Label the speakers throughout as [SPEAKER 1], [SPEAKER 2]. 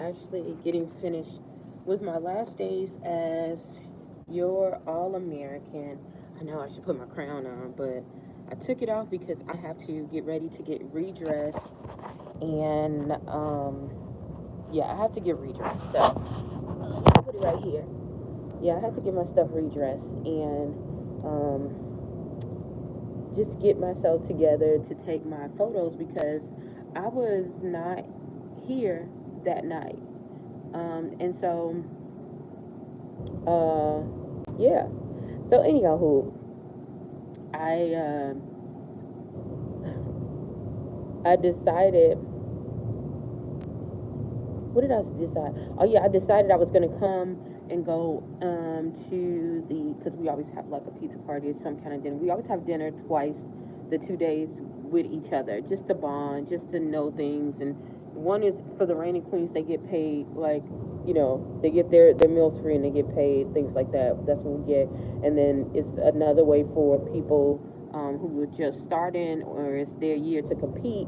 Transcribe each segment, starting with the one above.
[SPEAKER 1] actually getting finished with my last days as your All American. I know I should put my crown on, but I took it off because I have to get ready to get redressed. And yeah, I have to get redressed. So let's put it right here. Yeah, I have to get my stuff redressed and just get myself together to take my photos because I was not here that night. And so, yeah. So anyhow, I I decided. What did I decide? Oh yeah, I decided I was gonna come and go to the because we always have like a pizza party or some kind of dinner. We always have dinner twice the 2 days with each other, just to bond, just to know things. And one is for the reigning queens; they get paid like they get their meals free and they get paid things like that. That's what we get. And then it's another way for people who are just starting or it's their year to compete.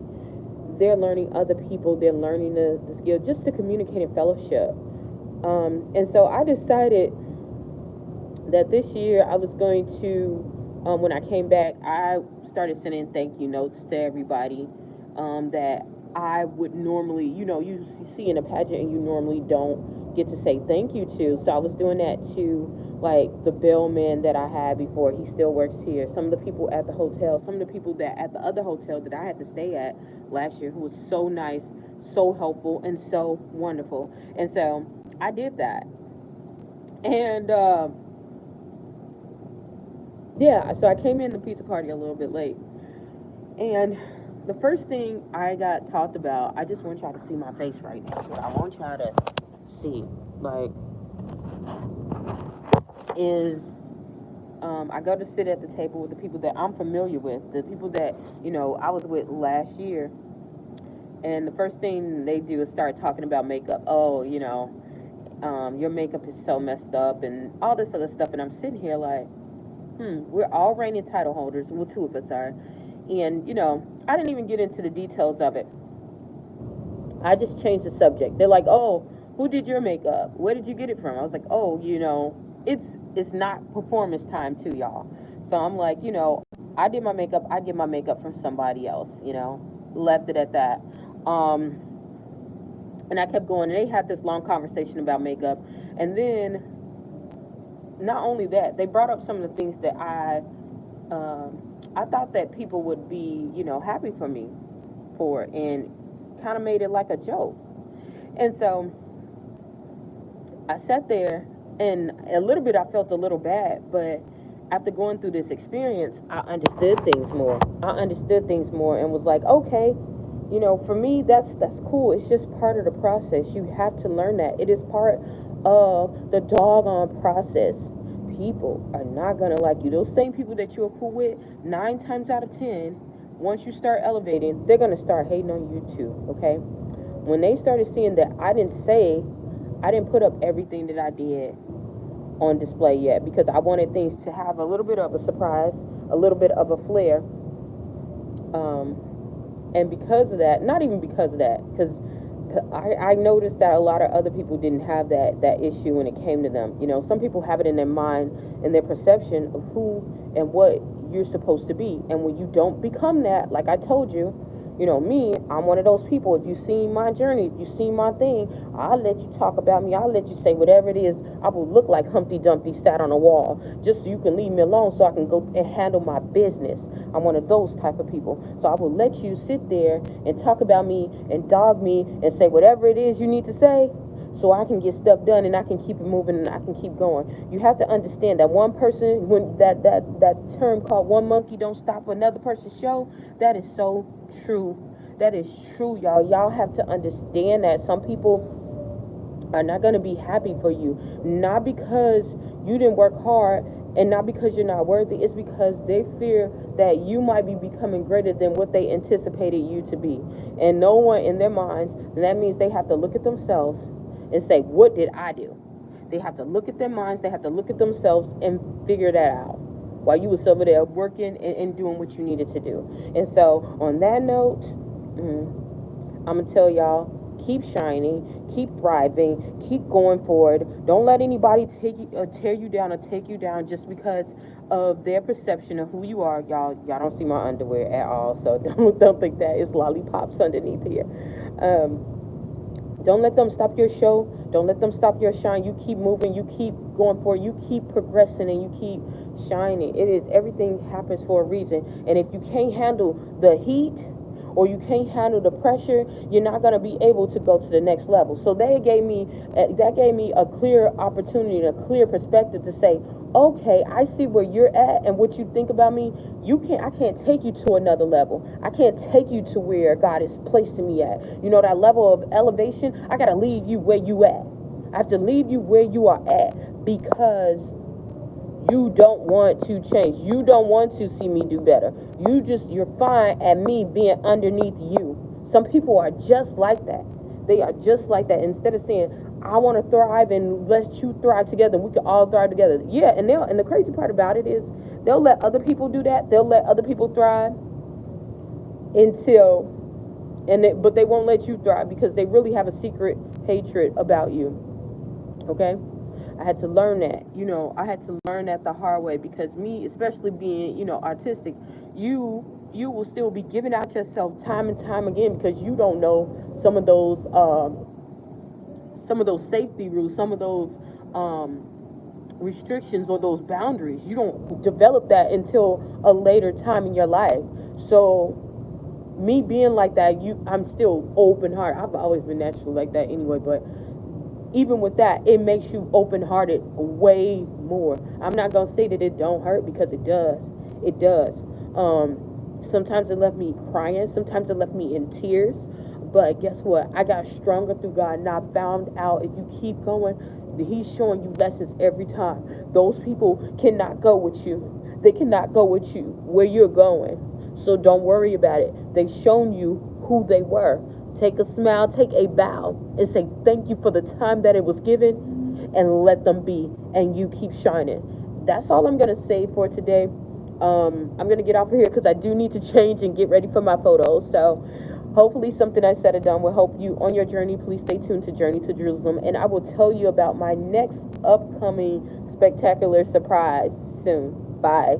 [SPEAKER 1] They're learning other people, they're learning the skill just to communicate and fellowship. And so I decided that this year I was going to, when I came back, I started sending thank you notes to everybody that I would normally, you see in a pageant and you normally don't get to say thank you to. So I was doing that to like the bellman that I had before. He still works here. Some of the people at the hotel, some of the people that at the other hotel that I had to stay at last year who was so nice, so helpful, and so wonderful. And so I did that. And yeah, so I came in the pizza party a little bit late. And the first thing I got talked about, I just want y'all to see my face right now. What I want y'all to see, like, is I go to sit at the table with the people that I'm familiar with, the people that, I was with last year. And the first thing they do is start talking about makeup. Oh, your makeup is so messed up and all this other stuff. And I'm sitting here like, we're all reigning title holders. Well, two of us are. And, I didn't even get into the details of it. I just changed the subject. They're like, oh, who did your makeup? Where did you get it from? I was like, oh, it's not performance time too, y'all. So I'm like, I did my makeup. I get my makeup from somebody else, left it at that. Um, and I kept going, and they had this long conversation about makeup. And then, not only that, they brought up some of the things that I thought that people would be, happy for me for, and kind of made it like a joke. And so I sat there, and a little bit I felt a little bad, but after going through this experience, I understood things more. I understood things more and was like, okay, for me, that's cool. It's just part of the process. You have to learn that. It is part of the doggone process. People are not gonna like you. Those same people that you're cool with, 9 times out of 10, once you start elevating, they're gonna start hating on you too. Okay? When they started seeing that I didn't put up everything that I did on display yet because I wanted things to have a little bit of a surprise, a little bit of a flair. And because of that, not even because of that, because I noticed that a lot of other people didn't have that issue when it came to them. Some people have it in their mind and their perception of who and what you're supposed to be. And when you don't become that, like I told you, me, I'm one of those people. If you've seen my journey, if you've seen my thing, I'll let you talk about me. I'll let you say whatever it is. I will look like Humpty Dumpty sat on a wall just so you can leave me alone so I can go and handle my business. I'm one of those type of people. So I will let you sit there and talk about me and dog me and say whatever it is you need to say so I can get stuff done and I can keep it moving and I can keep going. You have to understand that one person, when that term called one monkey don't stop another person's show, that is so true. That is true, y'all. Y'all have to understand that some people are not going to be happy for you. Not because you didn't work hard and not because you're not worthy. It's because they fear that you might be becoming greater than what they anticipated you to be. And no one in their minds, and that means they have to look at themselves and say, what did I do? They have to look at their minds, they have to look at themselves and figure that out while you was over there working and doing what you needed to do. And so on that note, I'm going to tell y'all, keep shining, keep thriving, keep going forward. Don't let anybody take you, tear you down or take you down just because of their perception of who you are. Y'all don't see my underwear at all, so don't think that it's lollipops underneath here. Don't let them stop your show. Don't let them stop your shine. You keep moving. You keep going forward. You keep progressing, and you keep shining. It is, everything happens for a reason. And if you can't handle the heat, or you can't handle the pressure, you're not going to be able to go to the next level. So that gave me a clear opportunity and a clear perspective to say, okay, I see where you're at and what you think about me. I can't take you to another level. I can't take you to where God is placing me at. You know, that level of elevation, I got to leave you where you at. I have to leave you where you are at, because you don't want to change. You don't want to see me do better. You're fine at me being underneath you. Some people are just like that. They are just like that. Instead of saying, I want to thrive and let's you thrive together, we can all thrive together. Yeah, and the crazy part about it is they'll let other people do that. They'll let other people thrive but they won't let you thrive because they really have a secret hatred about you. Okay? I had to learn that. I had to learn that the hard way, because me, especially being, artistic, you will still be giving out yourself time and time again, because you don't know some of those safety rules, some of those restrictions or those boundaries. You don't develop that until a later time in your life. So me being like that, I'm still open heart. I've always been naturally like that anyway, but even with that, it makes you open-hearted way more. I'm not going to say that it don't hurt, because it does. It does. Sometimes it left me crying. Sometimes it left me in tears. But guess what? I got stronger through God, and I found out if you keep going, He's showing you lessons every time. Those people cannot go with you. They cannot go with you where you're going. So don't worry about it. They've shown you who they were. Take a smile, take a bow, and say thank you for the time that it was given, and let them be, and you keep shining. That's all I'm going to say for today. I'm going to get off of here because I do need to change and get ready for my photos. So hopefully something I said or done will help you on your journey. Please stay tuned to Journey to Jerusalem, and I will tell you about my next upcoming spectacular surprise soon. Bye.